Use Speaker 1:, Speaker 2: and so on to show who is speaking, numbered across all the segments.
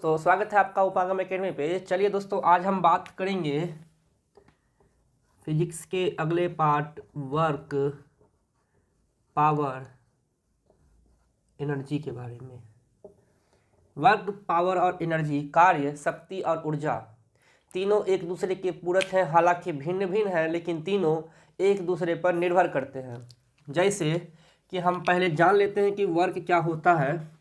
Speaker 1: तो स्वागत है आपका उपागम एकेडमी पे। चलिए दोस्तों, आज हम बात करेंगे फिजिक्स के अगले पार्ट वर्क, पावर, एनर्जी के बारे में। वर्क, पावर और एनर्जी, कार्य, शक्ति और ऊर्जा, तीनों एक दूसरे के पूरक हैं। हालांकि भिन्न भिन्न हैं, लेकिन तीनों एक दूसरे पर निर्भर करते हैं। जैसे कि हम पहले जान लेते हैं कि वर्क क्या होता है।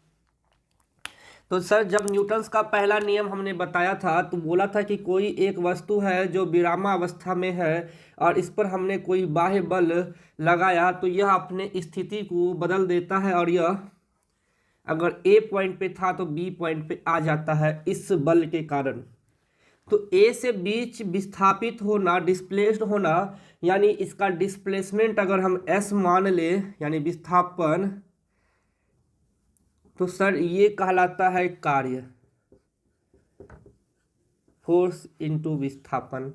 Speaker 1: तो सर, जब न्यूटन्स का पहला नियम हमने बताया था तो बोला था कि कोई एक वस्तु है जो विरामावस्था में है और इस पर हमने कोई बाह्य बल लगाया तो यह अपने स्थिति को बदल देता है और यह अगर ए पॉइंट पे था तो बी पॉइंट पे आ जाता है इस बल के कारण। तो ए से बीच विस्थापित होना, डिस्प्लेस्ड होना, यानी इसका डिस्प्लेसमेंट अगर हम एस मान ले, यानी विस्थापन, तो सर ये कहलाता है कार्य, फोर्स इनटू विस्थापन।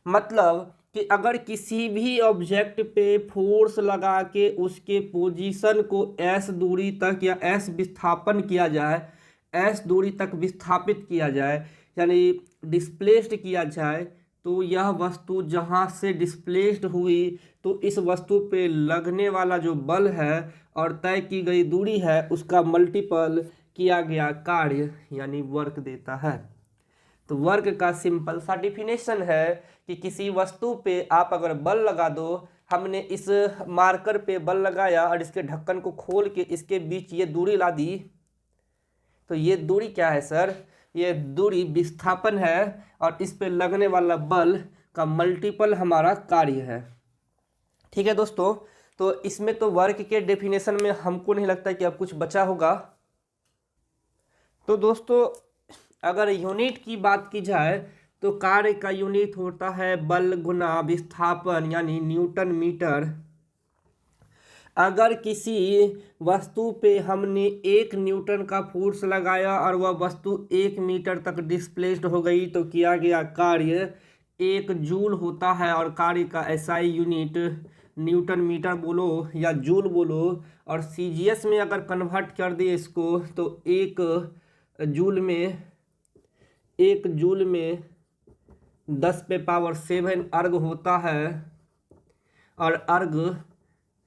Speaker 1: मतलब कि अगर किसी भी ऑब्जेक्ट पे फोर्स लगा के उसके पोजीशन को एस दूरी तक या एस विस्थापन किया जाए, एस दूरी तक विस्थापित किया जाए, यानी डिस्प्लेस्ड किया जाए, तो यह वस्तु जहाँ से डिस्प्लेस्ड हुई तो इस वस्तु पे लगने वाला जो बल है और तय की गई दूरी है उसका मल्टीपल किया गया कार्य यानी वर्क देता है। तो वर्क का सिंपल सा डिफिनेशन है कि किसी वस्तु पे आप अगर बल लगा दो, हमने इस मार्कर पे बल लगाया और इसके ढक्कन को खोल के इसके बीच ये दूरी ला दी, तो ये दूरी क्या है सर? ये दूरी विस्थापन है और इस पे लगने वाला बल का मल्टीपल हमारा कार्य है। ठीक है दोस्तों, तो इसमें तो वर्क के डेफिनेशन में हमको नहीं लगता कि अब कुछ बचा होगा। तो दोस्तों, अगर यूनिट की बात की जाए तो कार्य का यूनिट होता है बल गुना विस्थापन यानी न्यूटन मीटर। अगर किसी वस्तु पे हमने 1 न्यूटन का फोर्स लगाया और वह वस्तु 1 मीटर तक डिस्प्लेस्ड हो गई तो किया गया कार्य 1 जूल होता है। और कार्य का एसआई यूनिट न्यूटन मीटर बोलो या जूल बोलो, और सीजीएस में अगर कन्वर्ट कर दिए इसको तो 1 जूल में 10⁻⁷ अर्ग होता है। और अर्ग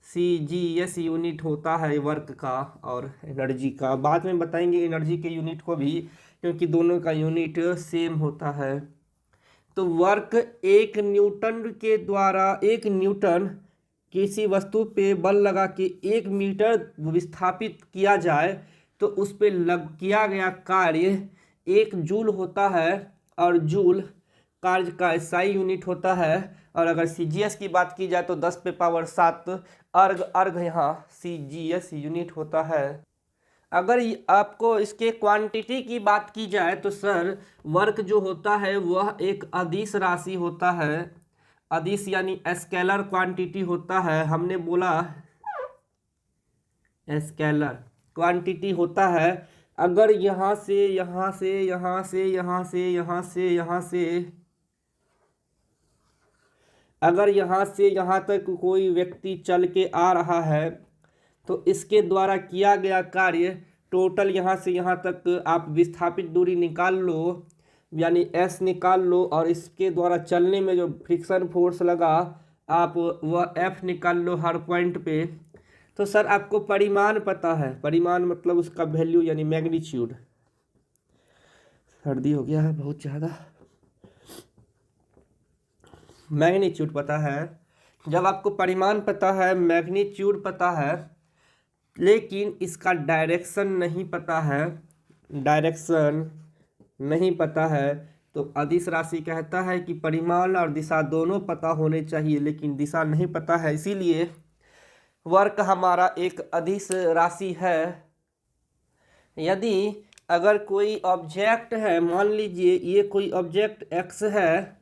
Speaker 1: सीजीएस यूनिट होता है वर्क का और एनर्जी का। बाद में बताएंगे एनर्जी के यूनिट को भी, क्योंकि दोनों का यूनिट सेम होता है। तो वर्क 1 न्यूटन किसी वस्तु पे बल लगा के 1 मीटर विस्थापित किया जाए तो उस पे किया गया कार्य 1 जूल होता है और जूल कार्य का एसआई यूनिट होता है। और अगर सीजीएस की बात की जाए तो 10⁻⁷ अर्ग यहाँ सीजीएस यूनिट होता है। अगर आपको इसके क्वांटिटी की बात की जाए तो सर, वर्क जो होता है वह एक अदिश राशि होता है। अदिश यानी स्केलर क्वांटिटी होता है। हमने बोला स्केलर क्वांटिटी होता है। अगर यहाँ से यहाँ से यहाँ से यहाँ से यहाँ से यहाँ से अगर यहाँ से यहाँ तक कोई व्यक्ति चल के आ रहा है तो इसके द्वारा किया गया कार्य टोटल यहाँ से यहाँ तक आप विस्थापित दूरी निकाल लो, यानी एस निकाल लो, और इसके द्वारा चलने में जो फ्रिक्शन फोर्स लगा आप वह एफ निकाल लो हर पॉइंट पे। तो सर आपको परिमाण पता है, परिमाण मतलब उसका वैल्यू यानी मैग्नीट्यूड। सर्दी हो गया है बहुत ज़्यादा। मैग्नीट्यूड पता है। जब आपको परिमाण पता है, मैग्नीट्यूड पता है, लेकिन इसका डायरेक्शन नहीं पता है, तो अदिश राशि कहता है कि परिमाण और दिशा दोनों पता होने चाहिए, लेकिन दिशा नहीं पता है, इसीलिए वर्क हमारा एक अदिश राशि है। यदि अगर ऑब्जेक्ट है, मान लीजिए ये कोई ऑब्जेक्ट एक्स है,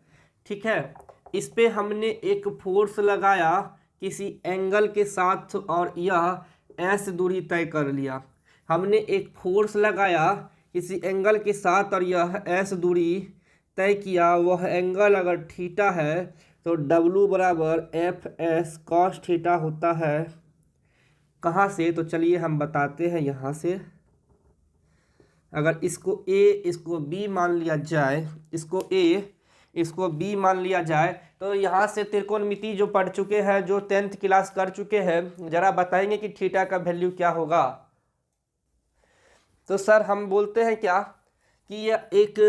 Speaker 1: ठीक है, इस पे हमने एक फोर्स लगाया किसी एंगल के साथ और यह एस दूरी तय कर लिया। हमने एक फोर्स लगाया किसी एंगल के साथ और यह एस दूरी तय किया। वह एंगल अगर थीटा है तो W बराबर एफ एस कॉस थीटा होता है। कहाँ से? तो चलिए हम बताते हैं यहाँ से। अगर इसको ए इसको बी मान लिया जाए, इसको ए इसको बी मान लिया जाए, तो यहाँ से त्रिकोणमिति जो पढ़ चुके हैं, जो 10th क्लास कर चुके हैं, जरा बताएंगे कि थीटा का वैल्यू क्या होगा। तो सर हम बोलते हैं क्या कि यह एक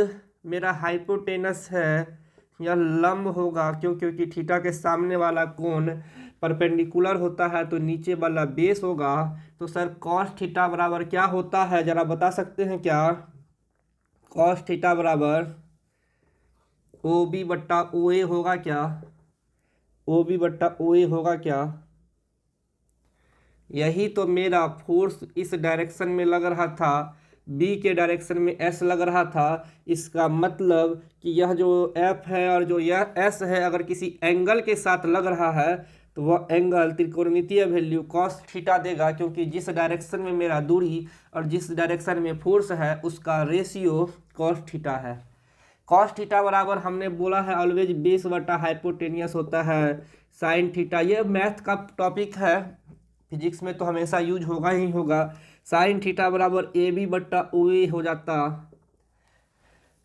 Speaker 1: मेरा हाइपोटेनस है, यह लंब होगा, क्योंकि थीटा के सामने वाला कोण परपेंडिकुलर होता है तो नीचे वाला बेस होगा। तो सर कॉस थीटा बराबर क्या होता है, जरा बता सकते हैं क्या। कॉस थीटा बराबर ओ बी बट्टा ओ ए होगा क्या, ओ बी बट्टा ओ ए होगा क्या। यही तो मेरा फोर्स इस डायरेक्शन में लग रहा था, बी के डायरेक्शन में एस लग रहा था। इसका मतलब कि यह जो एफ है और जो यह एस है, अगर किसी एंगल के साथ लग रहा है तो वह एंगल त्रिकोणमितीय वैल्यू कॉस थीटा देगा, क्योंकि जिस डायरेक्शन में मेरा दूरी और जिस डायरेक्शन में फोर्स है उसका रेशियो कॉस थीटा है। कॉस थीटा बराबर हमने बोला है ऑलवेज बेस बटा हाइपोटेनियस होता है साइन थीटा। ये मैथ का टॉपिक है, फिजिक्स में तो हमेशा यूज होगा ही होगा। साइन थीटा बराबर ए बी बट्टा ओ ए हो जाता।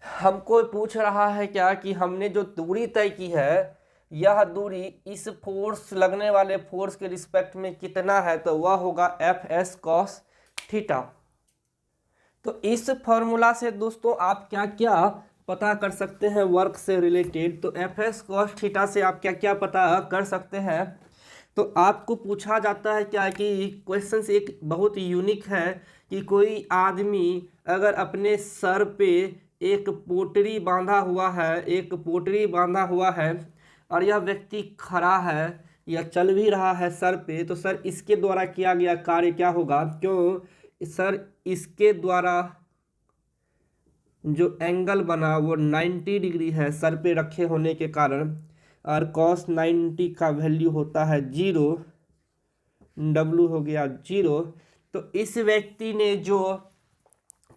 Speaker 1: हमको पूछ रहा है क्या कि हमने जो दूरी तय की है, यह दूरी इस फोर्स लगने वाले फोर्स के रिस्पेक्ट में कितना है, तो वह होगा एफ एस कॉस थीटा। तो इस फॉर्मूला से दोस्तों आप क्या क्या पता कर सकते हैं वर्क से रिलेटेड। तो एफ एस कॉस थीटा से आप क्या क्या पता कर सकते हैं। तो आपको पूछा जाता है क्या कि क्वेश्चन एक बहुत यूनिक है कि कोई आदमी अगर अपने सर पे एक पोटली बांधा हुआ है, एक पोटली बांधा हुआ है और यह व्यक्ति खड़ा है या चल भी रहा है सर पे, तो सर इसके द्वारा किया गया कार्य क्या होगा। क्यों सर, इसके द्वारा जो एंगल बना वो 90 डिग्री है सर पे रखे होने के कारण, और cos 90 का वैल्यू होता है 0, W हो गया 0। तो इस व्यक्ति ने जो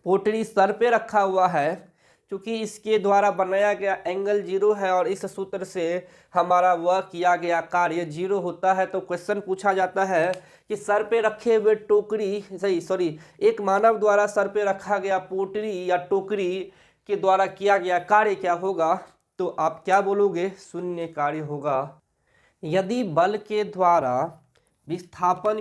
Speaker 1: पोटली सर पे रखा हुआ है, क्योंकि इसके द्वारा बनाया गया एंगल 0 है और इस सूत्र से हमारा वह किया गया कार्य 0 होता है। तो क्वेश्चन पूछा जाता है कि सर पे रखे हुए एक मानव द्वारा सर पे रखा गया पोटली या टोकरी के द्वारा किया गया कार्य क्या होगा। तो आप क्या बोलोगे, शून्य कार्य होगा। यदि बल के द्वारा विस्थापन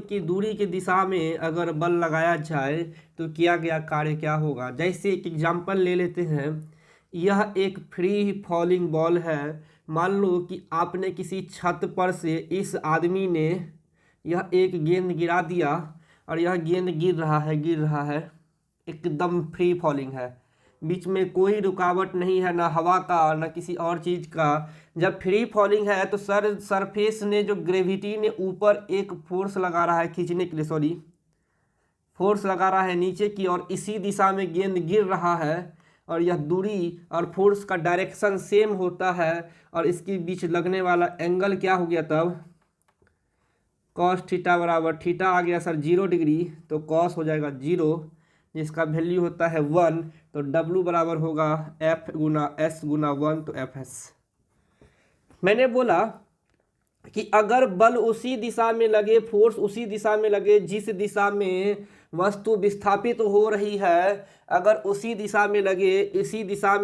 Speaker 1: की दूरी की दिशा में अगर बल लगाया जाए तो किया गया कार्य क्या होगा। जैसे एक एग्जांपल ले लेते हैं, यह एक फ्री फॉलिंग बॉल है। मान लो कि आपने किसी छत पर से, इस आदमी ने यह एक गेंद गिरा दिया और यह गेंद गिर रहा है, एकदम फ्री फॉलिंग है, बीच में कोई रुकावट नहीं है, ना हवा का ना किसी और चीज़ का। जब फ्री फॉलिंग है तो सरफेस ने, जो ग्रेविटी ने ऊपर एक फोर्स लगा रहा है खींचने के लिए, फोर्स लगा रहा है नीचे की, और इसी दिशा में गेंद गिर रहा है और यह दूरी और फोर्स का डायरेक्शन सेम होता है और इसके बीच लगने वाला एंगल क्या हो गया तब, कॉस थीटा बराबर थीटा आ गया सर 0 डिग्री, तो कॉस हो जाएगा 0 जिसका वैल्यू होता है 1। तो W बराबर होगा F गुना S गुना 1, तो FS। मैंने बोला कि अगर बल उसी दिशा में लगे, फोर्स उसी दिशा में लगे जिस दिशा में वस्तु विस्थापित हो रही है, अगर उसी दिशा में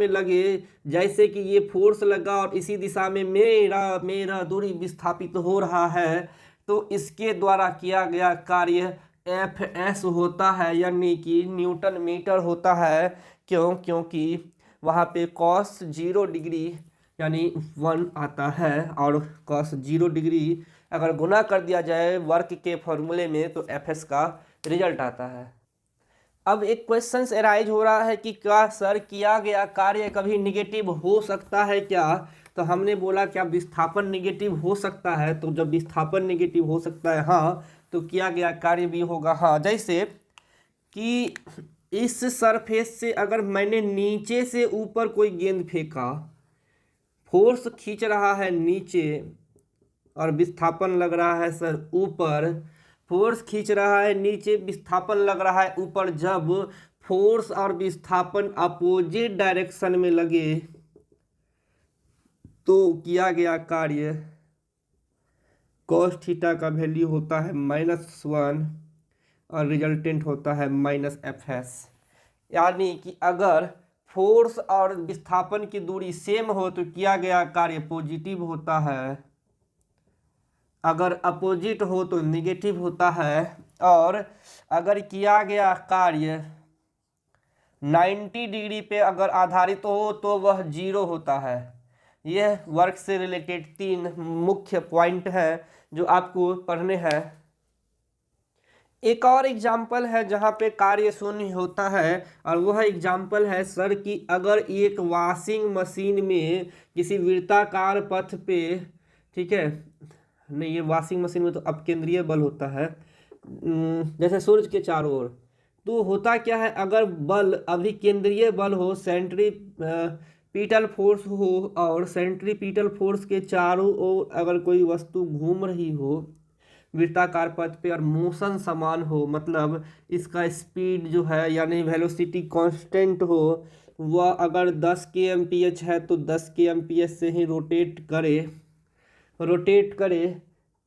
Speaker 1: लगे, जैसे कि ये फोर्स लगा और इसी दिशा में मेरा दूरी विस्थापित हो रहा है, तो इसके द्वारा किया गया कार्य एफ एस होता है, यानी कि न्यूटन मीटर होता है। क्योंकि वहाँ पे कॉस 0 डिग्री यानी 1 आता है, और कॉस 0 डिग्री अगर गुना कर दिया जाए वर्क के फॉर्मूले में तो एफ एस का रिजल्ट आता है। अब एक क्वेश्चन एराइज हो रहा है कि क्या सर किया गया कार्य कभी निगेटिव हो सकता है क्या। तो हमने बोला क्या विस्थापन निगेटिव हो सकता है। तो जब विस्थापन निगेटिव हो सकता है हाँ, तो किया गया कार्य भी होगा हाँ। जैसे कि इस सरफेस से अगर मैंने नीचे से ऊपर कोई गेंद फेंका, फोर्स खींच रहा है नीचे और विस्थापन लग रहा है सर ऊपर, फोर्स खींच रहा है नीचे, विस्थापन लग रहा है ऊपर। जब फोर्स और विस्थापन अपोजिट डायरेक्शन में लगे तो किया गया कार्य कॉस थीटा का वैल्यू होता है -1, और रिजल्टेंट होता है -Fs। यानी कि अगर फोर्स और विस्थापन की दूरी सेम हो तो किया गया कार्य पॉजिटिव होता है, अगर अपोजिट हो तो निगेटिव होता है, और अगर किया गया कार्य 90 डिग्री पे अगर आधारित हो तो वह 0 होता है। यह वर्क से रिलेटेड 3 मुख्य पॉइंट हैं जो आपको पढ़ने हैं। एक और एग्जाम्पल है जहाँ पे कार्य शून्य होता है, और वह एग्जाम्पल है सर कि अगर एक वॉशिंग मशीन में किसी वृत्ताकार पथ पे, ठीक है, नहीं ये वॉशिंग मशीन में तो अपकेंद्रीय बल होता है, जैसे सूर्य के चारों ओर, तो होता क्या है, अगर बल अभिकेंद्रीय बल हो, सेंट्रीपिटल फोर्स हो, और सेंट्रीपिटल फोर्स के चारों ओर अगर कोई वस्तु घूम रही हो वृत्ताकार पथ पे और मोशन समान हो, मतलब इसका स्पीड जो है यानी वेलोसिटी कांस्टेंट हो, वह अगर 10 kmph है तो 10 kmph से ही रोटेट करे,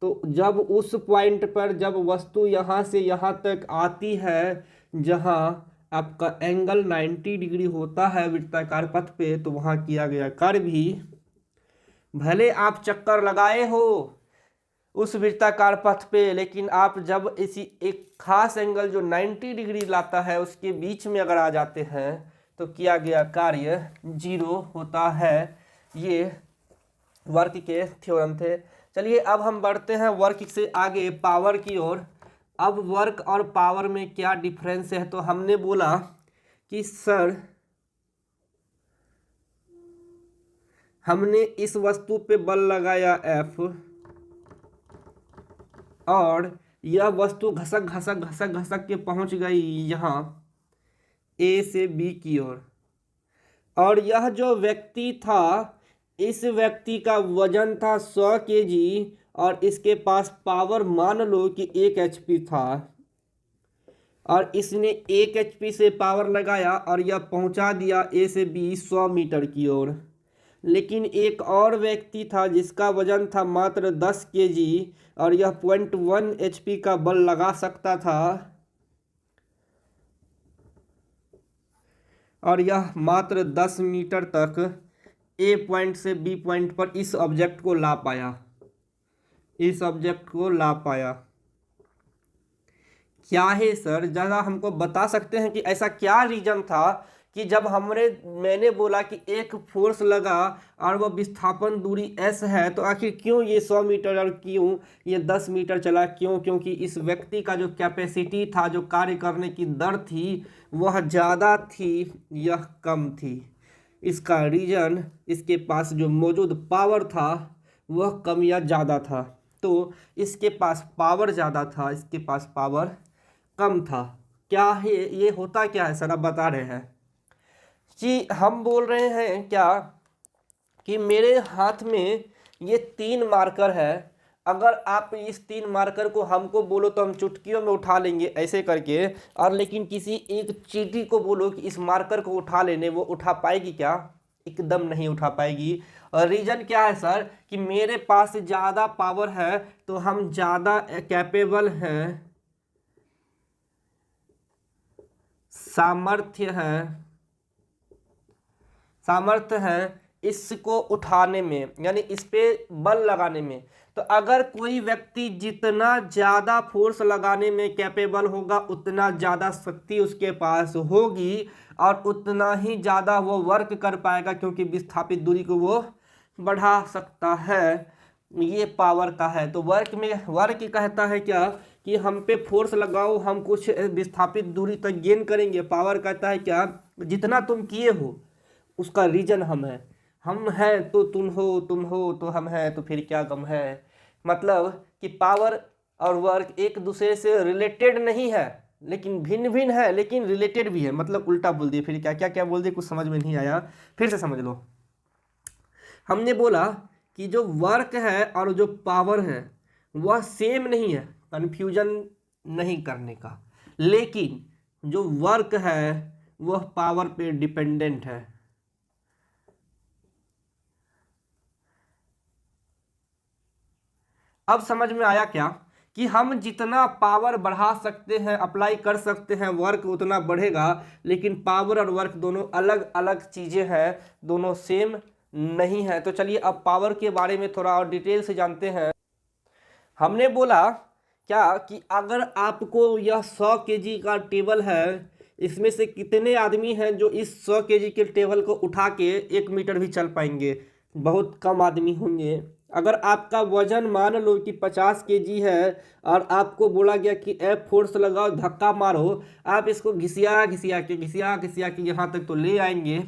Speaker 1: तो जब उस पॉइंट पर जब वस्तु यहाँ से यहाँ तक आती है जहाँ आपका एंगल 90 डिग्री होता है वृत्ताकार पथ पे, तो वहाँ किया गया कार्य भी, भले आप चक्कर लगाए हो उस वृत्ताकार पथ पे, लेकिन आप जब इसी एक खास एंगल जो 90 डिग्री लाता है उसके बीच में अगर आ जाते हैं तो किया गया कार्य 0 होता है। ये वर्क के थ्योरम थे। चलिए अब हम बढ़ते हैं वर्क से आगे पावर की ओर। अब वर्क और पावर में क्या डिफरेंस है, तो हमने बोला कि सर हमने इस वस्तु पे बल लगाया F, और यह वस्तु घसक घसक घसक घसक के पहुंच गई यहाँ A से B की ओर, और यह जो व्यक्ति था इस व्यक्ति का वजन था 100 kg, और इसके पास पावर मान लो कि 1 HP था, और इसने 1 HP से पावर लगाया और यह पहुंचा दिया A से B 100 मीटर की ओर। लेकिन एक और व्यक्ति था जिसका वजन था मात्र 10 kg, और यह 0.1 HP का बल लगा सकता था, और यह मात्र 10 मीटर तक A पॉइंट से B पॉइंट पर इस ऑब्जेक्ट को ला पाया। क्या है सर, ज़रा हमको बता सकते हैं कि ऐसा क्या रीजन था कि जब मैंने बोला कि एक फोर्स लगा और वह विस्थापन दूरी s है, तो आखिर क्यों ये 100 मीटर और क्यों ये 10 मीटर चला? क्यों? क्योंकि इस व्यक्ति का जो कैपेसिटी था, जो कार्य करने की दर थी, वह ज़्यादा थी, यह कम थी। इसका रीजन इसके पास जो मौजूद पावर था वह कम या ज़्यादा था। तो इसके पास पावर ज़्यादा था, इसके पास पावर कम था। क्या है ये, होता क्या है सर, आप बता रहे हैं कि हम बोल रहे हैं क्या कि मेरे हाथ में ये 3 मार्कर है, अगर आप इस 3 मार्कर को हमको बोलो तो हम चुटकियों में उठा लेंगे ऐसे करके, और लेकिन किसी एक चींटी को बोलो कि इस मार्कर को उठा लेने, वो उठा पाएगी क्या? एकदम नहीं उठा पाएगी। और रीज़न क्या है सर कि मेरे पास ज़्यादा पावर है, तो हम ज़्यादा कैपेबल हैं, सामर्थ्य है इसको उठाने में, यानी इस पे बल लगाने में। तो अगर कोई व्यक्ति जितना ज़्यादा फोर्स लगाने में कैपेबल होगा उतना ज़्यादा शक्ति उसके पास होगी, और उतना ही ज़्यादा वो वर्क कर पाएगा, क्योंकि विस्थापित दूरी को वो बढ़ा सकता है। ये पावर का है। तो वर्क कहता है क्या कि हम पे फोर्स लगाओ, हम कुछ विस्थापित दूरी तक गेन करेंगे। पावर कहता है क्या, जितना तुम किए हो उसका रीजन हम हैं तो तुम हो तो हम हैं, तो फिर क्या गम है। मतलब कि पावर और वर्क एक दूसरे से रिलेटेड नहीं है, लेकिन भिन्न है, लेकिन रिलेटेड भी है। मतलब उल्टा बोल दिए, फिर क्या बोल दिए, कुछ समझ में नहीं आया, फिर से समझ लो। हमने बोला कि जो वर्क है और जो पावर है वह सेम नहीं है, कन्फ्यूजन नहीं करने का, लेकिन जो वर्क है वह पावर पे डिपेंडेंट है। अब समझ में आया क्या कि हम जितना पावर बढ़ा सकते हैं, अप्लाई कर सकते हैं, वर्क उतना बढ़ेगा। लेकिन पावर और वर्क दोनों अलग अलग चीज़ें हैं, दोनों सेम नहीं है। तो चलिए अब पावर के बारे में थोड़ा और डिटेल से जानते हैं। हमने बोला क्या कि अगर आपको यह 100 केजी का टेबल है, इसमें से कितने आदमी हैं जो इस 100 केजी के टेबल को उठा के 1 मीटर भी चल पाएंगे? बहुत कम आदमी होंगे। अगर आपका वजन मान लो कि 50 केजी है और आपको बोला गया कि एफ फोर्स लगाओ, धक्का मारो, आप इसको घिसिया घिसिया के यहाँ तक तो ले आएंगे।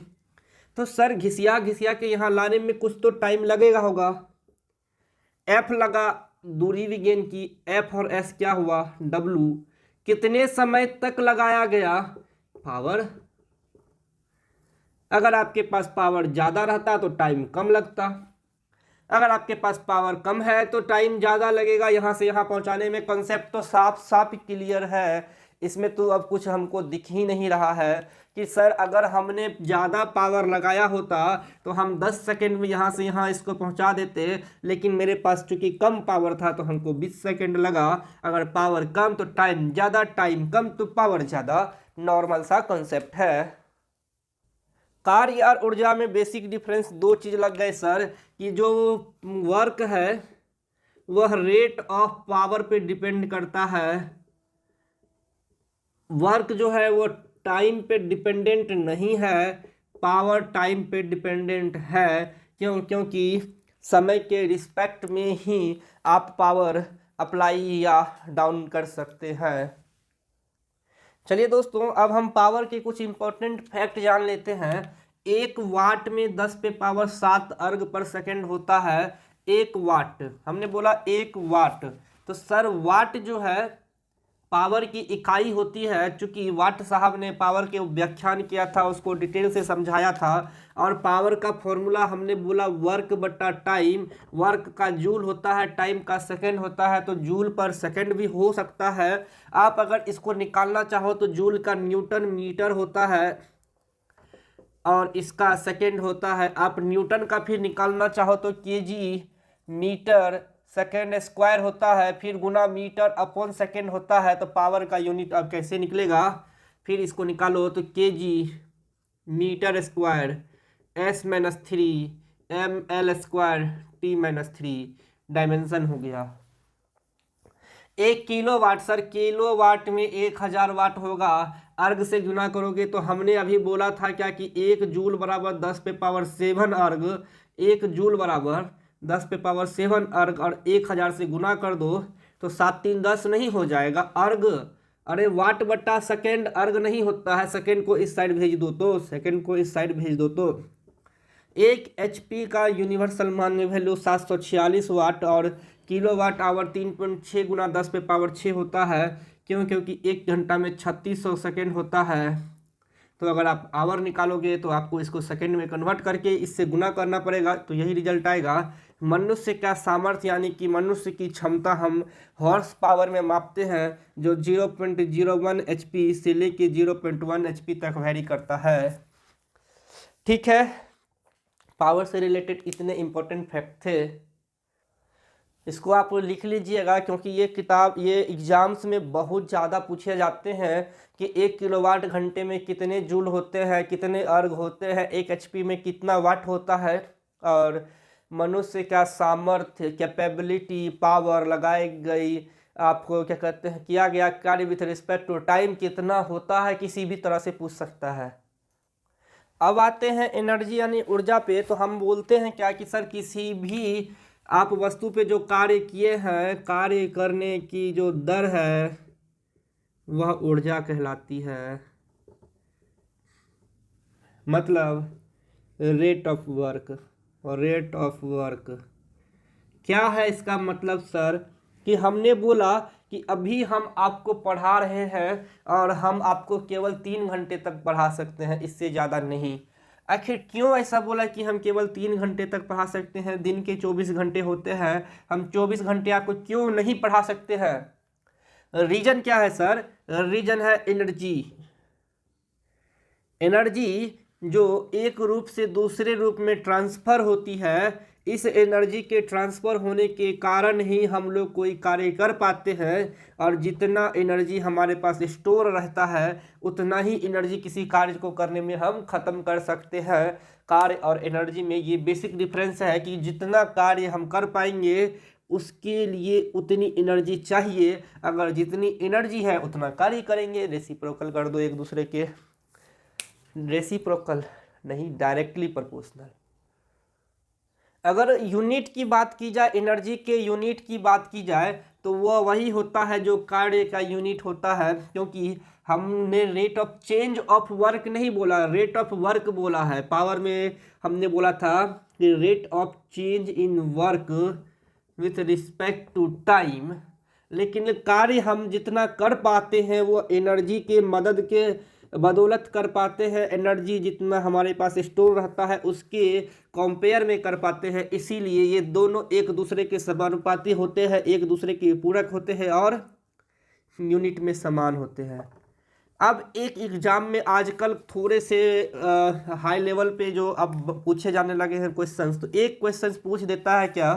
Speaker 1: तो सर घिसिया के यहाँ लाने में कुछ तो टाइम लगेगा होगा। एफ लगा, दूरी भी गेन की, एफ और एस क्या हुआ, डब्लू। कितने समय तक लगाया गया, पावर। अगर आपके पास पावर ज़्यादा रहता तो टाइम कम लगता, अगर आपके पास पावर कम है तो टाइम ज़्यादा लगेगा यहाँ से यहाँ पहुँचाने में। कॉन्सेप्ट तो साफ साफ क्लियर है, इसमें तो अब कुछ हमको दिख ही नहीं रहा है कि सर अगर हमने ज़्यादा पावर लगाया होता तो हम 10 सेकेंड में यहाँ से यहाँ इसको पहुँचा देते, लेकिन मेरे पास चूँकि कम पावर था तो हमको 20 सेकेंड लगा। अगर पावर कम तो टाइम ज़्यादा, टाइम कम तो पावर ज़्यादा, नॉर्मल सा कॉन्सेप्ट है। कार्य और ऊर्जा में बेसिक डिफरेंस दो चीज़ लग गए सर, कि जो वर्क है वह रेट ऑफ पावर पे डिपेंड करता है। वर्क जो है वो टाइम पे डिपेंडेंट नहीं है, पावर टाइम पे डिपेंडेंट है। क्योंकि समय के रिस्पेक्ट में ही आप पावर अप्लाई या डाउन कर सकते हैं। चलिए दोस्तों अब हम पावर के कुछ इंपॉर्टेंट फैक्ट जान लेते हैं। 1 वाट में 10 पे पावर 7 अर्ग पर सेकंड होता है। 1 वाट, हमने बोला 1 वाट, तो सर वाट जो है पावर की इकाई होती है। चूंकि वाट साहब ने पावर के व्याख्यान किया था, उसको डिटेल से समझाया था। और पावर का फॉर्मूला हमने बोला वर्क बटा टाइम। वर्क का जूल होता है, टाइम का सेकंड होता है, तो जूल पर सेकंड भी हो सकता है। आप अगर इसको निकालना चाहो तो जूल का न्यूटन मीटर होता है और इसका सेकंड होता है। आप न्यूटन का फिर निकालना चाहो तो केजी मीटर सेकेंड स्क्वायर होता है, फिर गुना मीटर अपॉन सेकेंड होता है। तो पावर का यूनिट अब कैसे निकलेगा, फिर इसको निकालो तो KG metre square S-3 ml square T-3 dimension हो गया। 1 किलोवाट सर, किलोवाट में 1000 वाट होगा। अर्ग से गुना करोगे तो हमने अभी बोला था क्या कि 1 जूल बराबर 10 पे पावर 7 अर्ग। 1 जूल बराबर 10 पे पावर 7 अर्ग और 1000 से गुना कर दो तो 7 3 10 नहीं हो जाएगा अर्ग। अरे वाट बटा सेकेंड अर्ग नहीं होता है, सेकेंड को इस साइड भेज दो तो, सेकेंड को इस साइड भेज दो तो। 1 HP का यूनिवर्सल मान्य वैल्यू 746 वाट और किलोवाट आवर 3.6 गुना 10 पे पावर 6 होता है। क्योंकि 1 घंटा में 3600 सेकेंड होता है। तो अगर आप आवर निकालोगे तो आपको इसको सेकेंड में कन्वर्ट करके इससे गुना करना पड़ेगा, तो यही रिजल्ट आएगा। मनुष्य का सामर्थ्य यानी कि मनुष्य की क्षमता हम हॉर्स पावर में मापते हैं, जो 0.01 HP से लेके 0.1 HP तक वैरी करता है। ठीक है, पावर से रिलेटेड इतने इंपॉर्टेंट फैक्ट थे, इसको आप लिख लीजिएगा क्योंकि ये किताब ये एग्जाम्स में बहुत ज़्यादा पूछे जाते हैं कि 1 किलोवाट घंटे में कितने जूल होते हैं, कितने अर्ग होते हैं, 1 HP में कितना वाट होता है, और मनुष्य का सामर्थ्य कैपेबिलिटी पावर लगाई गई, आपको क्या कहते हैं किया गया कार्य विथ रिस्पेक्ट टू टाइम कितना होता है, किसी भी तरह से पूछ सकता है। अब आते हैं एनर्जी यानी ऊर्जा पे। तो हम बोलते हैं क्या कि सर किसी भी आप वस्तु पे जो कार्य किए हैं, कार्य करने की जो दर है वह ऊर्जा कहलाती है। मतलब रेट ऑफ वर्क। और रेट ऑफ वर्क क्या है इसका मतलब सर, कि हमने बोला कि अभी हम आपको पढ़ा रहे हैं और हम आपको केवल 3 घंटे तक पढ़ा सकते हैं, इससे ज़्यादा नहीं। आखिर क्यों ऐसा बोला कि हम केवल 3 घंटे तक पढ़ा सकते हैं? दिन के 24 घंटे होते हैं, हम 24 घंटे आपको क्यों नहीं पढ़ा सकते हैं? रीजन क्या है सर? रीजन है एनर्जी। एनर्जी जो एक रूप से दूसरे रूप में ट्रांसफर होती है, इस एनर्जी के ट्रांसफ़र होने के कारण ही हम लोग कोई कार्य कर पाते हैं, और जितना एनर्जी हमारे पास स्टोर रहता है उतना ही एनर्जी किसी कार्य को करने में हम ख़त्म कर सकते हैं। कार्य और एनर्जी में ये बेसिक डिफरेंस है कि जितना कार्य हम कर पाएंगे उसके लिए उतनी एनर्जी चाहिए, अगर जितनी एनर्जी है उतना कार्य करेंगे। रेसिप्रोकल कर दो एक दूसरे के, रेसिप्रोकल नहीं, डायरेक्टली प्रोपोर्शनल। अगर यूनिट की बात की जाए, एनर्जी के यूनिट की बात की जाए, तो वह वही होता है जो कार्य का यूनिट होता है, क्योंकि हमने rate of change of work नहीं बोला, रेट ऑफ वर्क बोला है। पावर में हमने बोला था कि rate of change in work with respect to time, लेकिन कार्य हम जितना कर पाते हैं वो एनर्जी के मदद के बदौलत कर पाते हैं। एनर्जी जितना हमारे पास स्टोर रहता है उसके कंपेयर में कर पाते हैं, इसीलिए ये दोनों एक दूसरे के समानुपाती होते हैं, एक दूसरे के पूरक होते हैं और यूनिट में समान होते हैं। अब एक एग्जाम में आजकल थोड़े से हाई लेवल पे जो अब पूछे जाने लगे हैं क्वेश्चंस, तो एक क्वेश्चन पूछ देता है क्या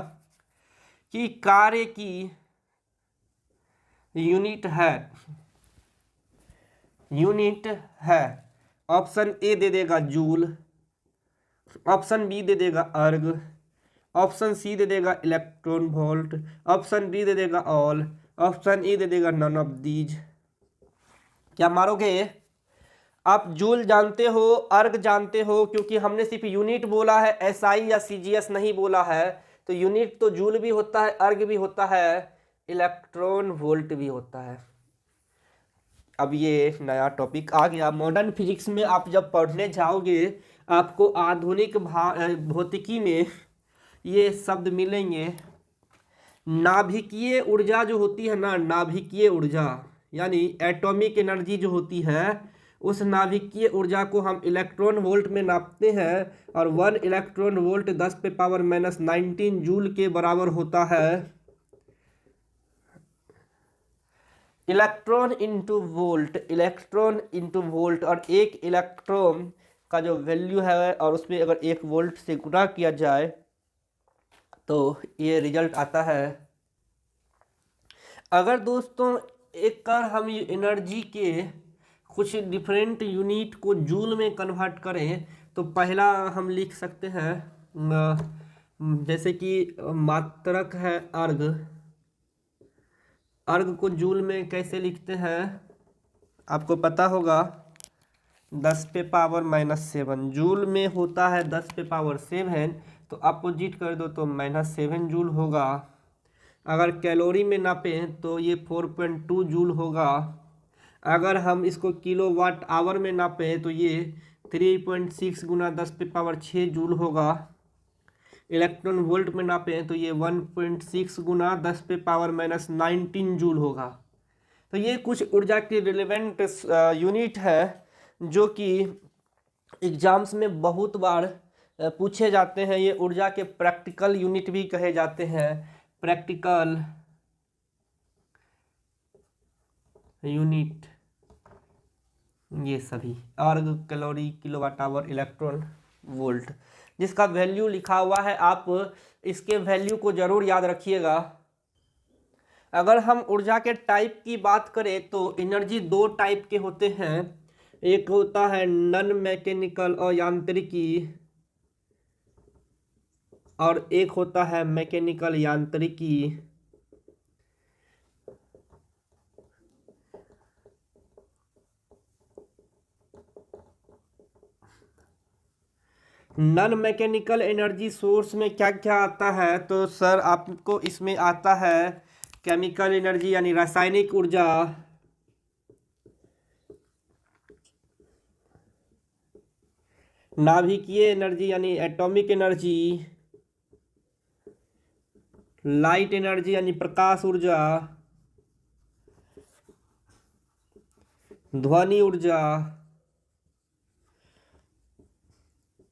Speaker 1: कि कार्य की यूनिट है, ऑप्शन ए दे देगा जूल, ऑप्शन बी दे देगा अर्ग, ऑप्शन सी दे देगा इलेक्ट्रॉन वोल्ट, ऑप्शन डी दे देगा ऑल, ऑप्शन ई दे देगा नन ऑफ दीज। क्या मारोगे आप? जूल जानते हो, अर्ग जानते हो, क्योंकि हमने सिर्फ यूनिट बोला है, एसआई या सीजीएस नहीं बोला है। तो यूनिट तो जूल भी होता है, अर्ग भी होता है, इलेक्ट्रॉन वोल्ट भी होता है। अब ये नया टॉपिक आ गया। मॉडर्न फिजिक्स में आप जब पढ़ने जाओगे आपको आधुनिक भौतिकी में ये शब्द मिलेंगे। नाभिकीय ऊर्जा जो होती है ना, नाभिकीय ऊर्जा यानी एटॉमिक एनर्जी जो होती है, उस नाभिकीय ऊर्जा को हम इलेक्ट्रॉन वोल्ट में नापते हैं, और 1 इलेक्ट्रॉन वोल्ट 10⁻⁻19 जूल के बराबर होता है। इलेक्ट्रॉन इंटू वोल्ट, और एक इलेक्ट्रॉन का जो वैल्यू है और उसमें अगर 1 वोल्ट से गुणा किया जाए तो ये रिजल्ट आता है। अगर दोस्तों एक कर हम एनर्जी के कुछ डिफरेंट यूनिट को जूल में कन्वर्ट करें, तो पहला हम लिख सकते हैं जैसे कि मात्रक है अर्ग को जूल में कैसे लिखते हैं आपको पता होगा, 10⁻⁻7 जूल में होता है 10⁻7, तो अपोजिट कर दो तो -7 जूल होगा। अगर कैलोरी में नापें तो ये 4.2 जूल होगा। अगर हम इसको किलोवाट आवर में नापें तो ये 3.6 गुना 10⁻6 जूल होगा। इलेक्ट्रॉन वोल्ट में नापें तो ये 1.6 गुना 10⁻⁻19 जूल होगा। तो ये कुछ ऊर्जा की रिलेवेंट यूनिट है जो कि एग्जाम्स में बहुत बार पूछे जाते हैं। ये ऊर्जा के प्रैक्टिकल यूनिट भी कहे जाते हैं, प्रैक्टिकल यूनिट ये सभी, अर्ग, calorie, kilowatt hour, electron volt, जिसका वैल्यू लिखा हुआ है, आप इसके वैल्यू को जरूर याद रखिएगा। अगर हम ऊर्जा के टाइप की बात करें तो एनर्जी 2 टाइप के होते हैं। एक होता है नॉन मैकेनिकल और यांत्रिकी, और एक होता है मैकेनिकल यांत्रिकी। नॉन मैकेनिकल एनर्जी सोर्स में क्या क्या आता है, तो सर आपको इसमें आता है केमिकल एनर्जी यानी रासायनिक ऊर्जा, नाभिकीय एनर्जी यानी एटॉमिक एनर्जी, लाइट एनर्जी यानी प्रकाश ऊर्जा, ध्वनि ऊर्जा,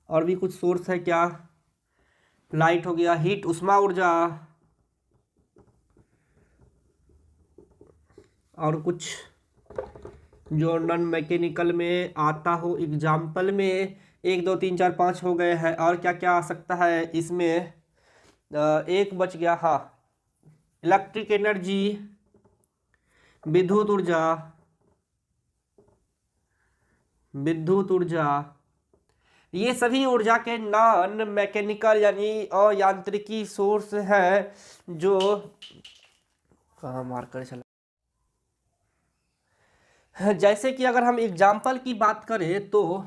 Speaker 1: और भी कुछ सोर्स है क्या, लाइट हो गया, हीट उष्मा ऊर्जा, और कुछ जो नॉन मैकेनिकल में आता हो। एग्जाम्पल में 1 2 3 4 5 हो गए हैं, और क्या क्या आ सकता है इसमें, एक बच गया, हाँ, इलेक्ट्रिक एनर्जी, विद्युत ऊर्जा, विद्युत ऊर्जा, ये सभी ऊर्जा के नॉन मैकेनिकल यानी अयांत्रिकी सोर्स हैं जो, कहाँ मार्कर चला, जैसे कि अगर हम एग्जाम्पल की बात करें तो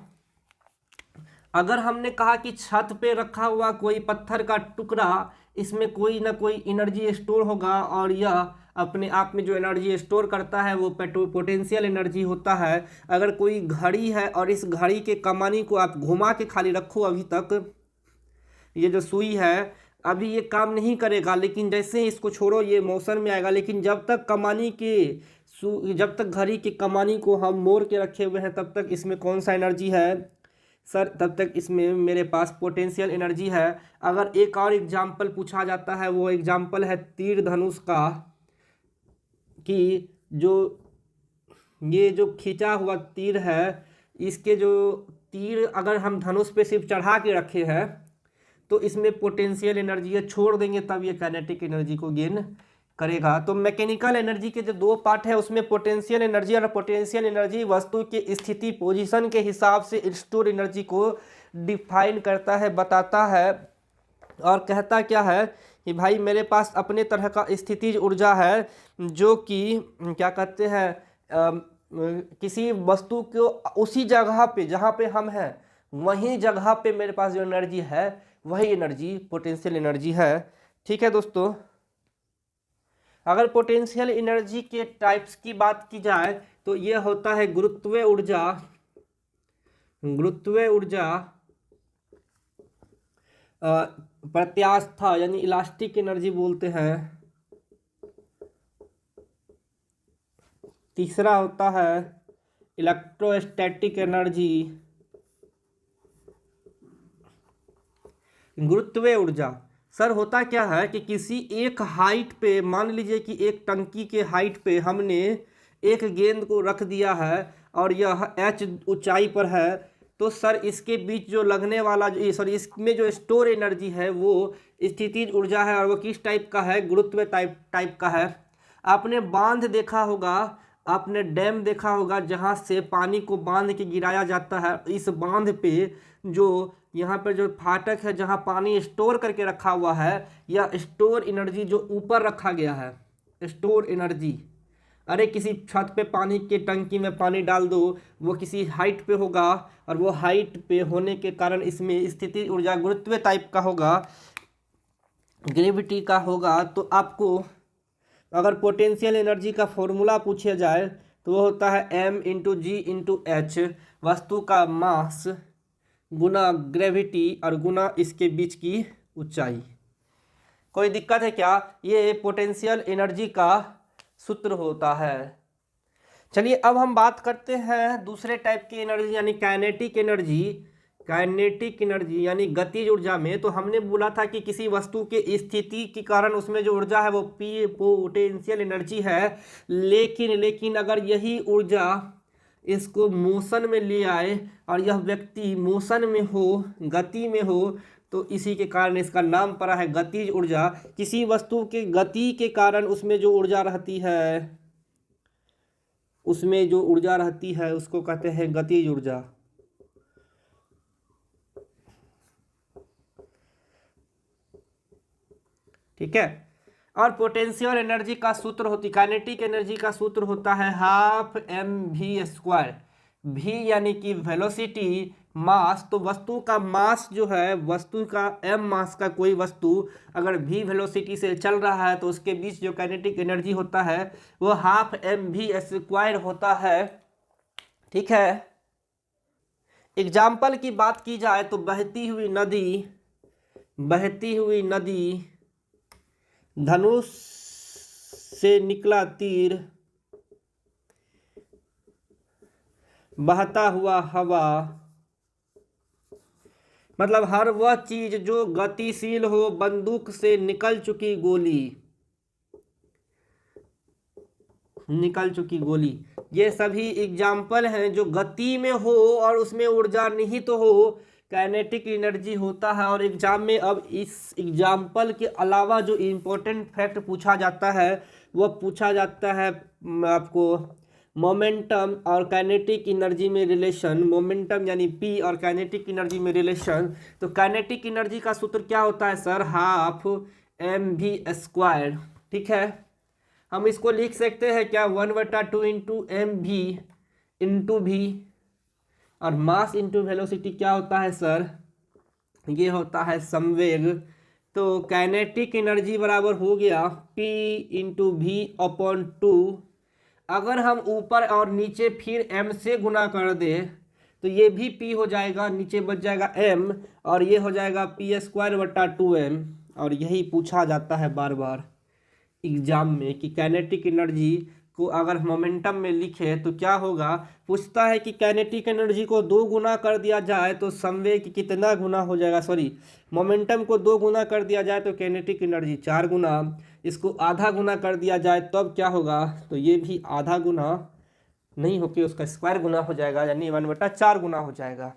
Speaker 1: अगर हमने कहा कि छत पे रखा हुआ कोई पत्थर का टुकड़ा, इसमें कोई ना कोई एनर्जी स्टोर होगा और यह अपने आप में जो एनर्जी स्टोर करता है वो पोटेंशियल एनर्जी होता है। अगर कोई घड़ी है और इस घड़ी के कमानी को आप घुमा के खाली रखो, अभी तक ये जो सुई है अभी ये काम नहीं करेगा, लेकिन जैसे ही इसको छोड़ो ये मोशन में आएगा। लेकिन जब तक कमानी के जब तक घड़ी के कमानी को हम मोड़ के रखे हुए हैं तब तक इसमें कौन सा एनर्जी है सर, तब तक इसमें मेरे पास पोटेंशियल एनर्जी है। अगर एक और एग्जाम्पल पूछा जाता है, वो एग्जाम्पल है तीर धनुष का, कि जो ये जो खींचा हुआ तीर है, इसके जो तीर अगर हम धनुष पे सिर्फ चढ़ा के रखे हैं तो इसमें पोटेंशियल एनर्जी है, छोड़ देंगे तब ये काइनेटिक एनर्जी को गेन करेगा। तो मैकेनिकल एनर्जी के जो दो पार्ट है उसमें पोटेंशियल एनर्जी, और पोटेंशियल एनर्जी वस्तु की स्थिति पोजीशन के हिसाब से स्टोर एनर्जी को डिफाइन करता है, बताता है और कहता क्या है कि भाई मेरे पास अपने तरह का स्थितिज ऊर्जा है जो कि क्या कहते हैं किसी वस्तु को उसी जगह पे जहाँ पे हम हैं वही जगह पे मेरे पास जो एनर्जी है वही एनर्जी पोटेंशियल एनर्जी है। ठीक है दोस्तों, अगर पोटेंशियल एनर्जी के टाइप्स की बात की जाए तो ये होता है गुरुत्वीय ऊर्जा, गुरुत्वीय ऊर्जा, प्रत्यास्था यानी इलास्टिक एनर्जी बोलते हैं, तीसरा होता है इलेक्ट्रोस्टैटिक एनर्जी। गुरुत्वीय ऊर्जा सर होता क्या है कि किसी एक हाइट पे, मान लीजिए कि एक टंकी के हाइट पे हमने एक गेंद को रख दिया है और यह h ऊंचाई पर है, तो सर इसके बीच जो लगने वाला सॉरी इसमें जो स्टोर एनर्जी है वो स्थितिज ऊर्जा है, और वो किस टाइप का है, गुरुत्वीय टाइप का है। आपने बांध देखा होगा, आपने डैम देखा होगा जहाँ से पानी को बांध के गिराया जाता है। इस बांध पे जो यहाँ पर जो फाटक है जहाँ पानी स्टोर करके रखा हुआ है, या स्टोर एनर्जी जो ऊपर रखा गया है, स्टोर एनर्जी, अरे किसी छत पे पानी के टंकी में पानी डाल दो, वो किसी हाइट पे होगा और वो हाइट पे होने के कारण इसमें स्थिति ऊर्जा गुरुत्वीय टाइप का होगा, ग्रेविटी का होगा। तो आपको अगर पोटेंशियल एनर्जी का फॉर्मूला पूछा जाए तो वो होता है m/g/h, वस्तु का मास गुना ग्रेविटी और गुना इसके बीच की ऊंचाई। कोई दिक्कत है क्या? ये पोटेंशियल एनर्जी का सूत्र होता है। चलिए अब हम बात करते हैं दूसरे टाइप की एनर्जी यानी काइनेटिक एनर्जी। काइनेटिक एनर्जी यानी गतिज ऊर्जा में तो हमने बोला था कि किसी वस्तु के स्थिति के कारण उसमें जो ऊर्जा है वो पी पोटेंशियल एनर्जी है। लेकिन अगर यही ऊर्जा इसको मोशन में ले आए और यह व्यक्ति मोशन में हो, गति में हो, तो इसी के कारण इसका नाम पड़ा है गतिज ऊर्जा। किसी वस्तु के गति के कारण उसमें जो ऊर्जा रहती है, उसमें जो ऊर्जा रहती है उसको कहते हैं गतिज ऊर्जा। ठीक है, और पोटेंशियल एनर्जी का सूत्र होती, काइनेटिक एनर्जी का सूत्र होता है ½ mv²। v यानी कि वेलोसिटी, मास, तो वस्तु का मास जो है, वस्तु का m मास का कोई वस्तु अगर v वेलोसिटी से चल रहा है तो उसके बीच जो काइनेटिक एनर्जी होता है वो ½ mv² होता है। ठीक है, एग्जाम्पल की बात की जाए तो बहती हुई नदी, धनुष से निकला तीर, बहता हुआ हवा, मतलब हर वह चीज जो गतिशील हो, बंदूक से निकल चुकी गोली, ये सभी एग्जाम्पल हैं जो गति में हो और उसमें ऊर्जा निहित हो, काइनेटिक एनर्जी होता है। और एग्जाम में अब इस एग्जाम्पल के अलावा जो इम्पोर्टेंट फैक्ट पूछा जाता है वह पूछा जाता है आपको मोमेंटम और काइनेटिक एनर्जी में रिलेशन। मोमेंटम यानी पी और काइनेटिक एनर्जी में रिलेशन। तो काइनेटिक एनर्जी का सूत्र क्या होता है सर? Half mv²। ठीक है, हम इसको लिख सकते हैं क्या? 1/2 इंटू mv इंटू भी, और मास इंटू वेलोसिटी क्या होता है सर? ये होता है संवेग। तो काइनेटिक एनर्जी बराबर हो गया P इंटू v/2। अगर हम ऊपर और नीचे फिर m से गुना कर दे तो ये भी P हो जाएगा, नीचे बच जाएगा m, और ये हो जाएगा P²/2m। और यही पूछा जाता है बार बार एग्जाम में कि काइनेटिक एनर्जी को अगर मोमेंटम में लिखे तो क्या होगा। पूछता है कि काइनेटिक एनर्जी को 2 गुना कर दिया जाए तो संवेग कितना गुना हो जाएगा? सॉरी, मोमेंटम को 2 गुना कर दिया जाए तो काइनेटिक एनर्जी 4 गुना। इसको आधा गुना कर दिया जाए तब क्या होगा? तो ये भी आधा गुना नहीं होके उसका स्क्वायर गुना हो जाएगा, यानी 1/4 गुना हो जाएगा।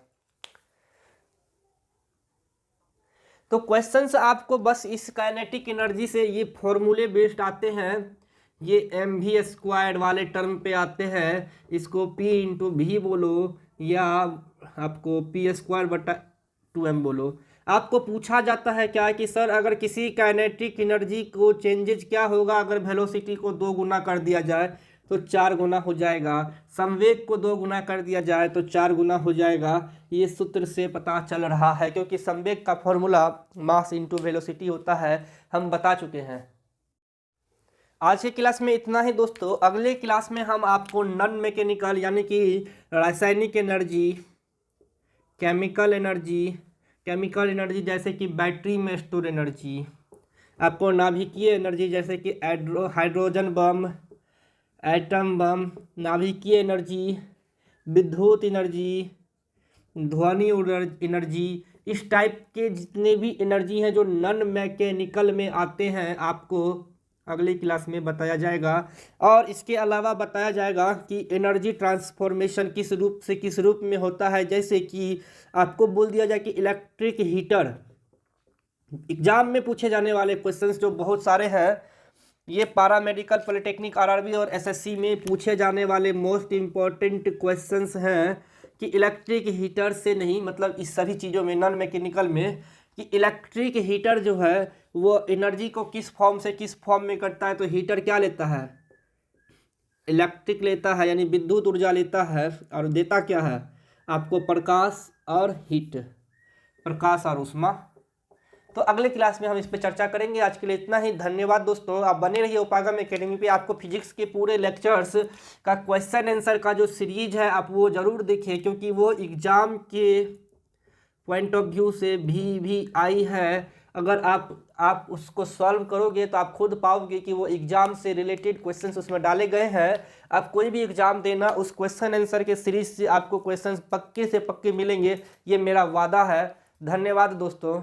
Speaker 1: तो क्वेश्चंस आपको बस इस काइनेटिक एनर्जी से ये फॉर्मूले बेस्ड आते हैं, ये mv² वाले टर्म पे आते हैं। इसको p इंटू भी बोलो या आपको P²/2m बोलो। आपको पूछा जाता है क्या कि सर अगर किसी काइनेटिक एनर्जी को चेंजेज क्या होगा अगर वेलोसिटी को 2 गुना कर दिया जाए तो 4 गुना हो जाएगा, संवेग को 2 गुना कर दिया जाए तो 4 गुना हो जाएगा। ये सूत्र से पता चल रहा है, क्योंकि संवेग का फॉर्मूला मास इंटू वेलोसिटी होता है, हम बता चुके हैं। आज के क्लास में इतना ही दोस्तों। अगले क्लास में हम आपको नॉन मैकेनिकल यानी कि रासायनिक एनर्जी, केमिकल एनर्जी जैसे कि बैटरी में स्टोर एनर्जी, आपको नाभिकीय एनर्जी जैसे कि हाइड्रोजन बम, एटम बम, नाभिकीय एनर्जी, विद्युत एनर्जी, ध्वनि एनर्जी, इस टाइप के जितने भी एनर्जी हैं जो नॉन मैकेनिकल में आते हैं आपको अगली क्लास में बताया जाएगा। और इसके अलावा बताया जाएगा कि एनर्जी ट्रांसफॉर्मेशन किस रूप से किस रूप में होता है। जैसे कि आपको बोल दिया जाए कि इलेक्ट्रिक हीटर, एग्जाम में पूछे जाने वाले क्वेश्चंस जो बहुत सारे हैं, ये पारामेडिकल, पॉलिटेक्निक, आरआरबी और एसएससी में पूछे जाने वाले मोस्ट इम्पॉर्टेंट क्वेश्चंस हैं कि इलेक्ट्रिक हीटर से नहीं, मतलब इस सभी चीज़ों में नॉन मैकेनिकल में, कि इलेक्ट्रिक हीटर जो है वो एनर्जी को किस फॉर्म से किस फॉर्म में करता है। तो हीटर क्या लेता है? इलेक्ट्रिक लेता है, यानी विद्युत ऊर्जा लेता है, और देता क्या है आपको? प्रकाश और हीट, प्रकाश और ऊष्मा। तो अगले क्लास में हम इस पर चर्चा करेंगे। आज के लिए इतना ही, धन्यवाद दोस्तों। आप बने रहिए उपागम एकेडमी पे। आपको फिजिक्स के पूरे लेक्चर्स का क्वेश्चन आंसर का जो सीरीज है आप वो ज़रूर देखिए, क्योंकि वो एग्ज़ाम के पॉइंट ऑफ व्यू से भी आई है। अगर आप उसको सॉल्व करोगे तो आप खुद पाओगे कि वो एग्ज़ाम से रिलेटेड क्वेश्चंस उसमें डाले गए हैं। आप कोई भी एग्ज़ाम देना, उस क्वेश्चन आंसर के सीरीज से आपको क्वेश्चंस पक्के से पक्के मिलेंगे, ये मेरा वादा है। धन्यवाद दोस्तों।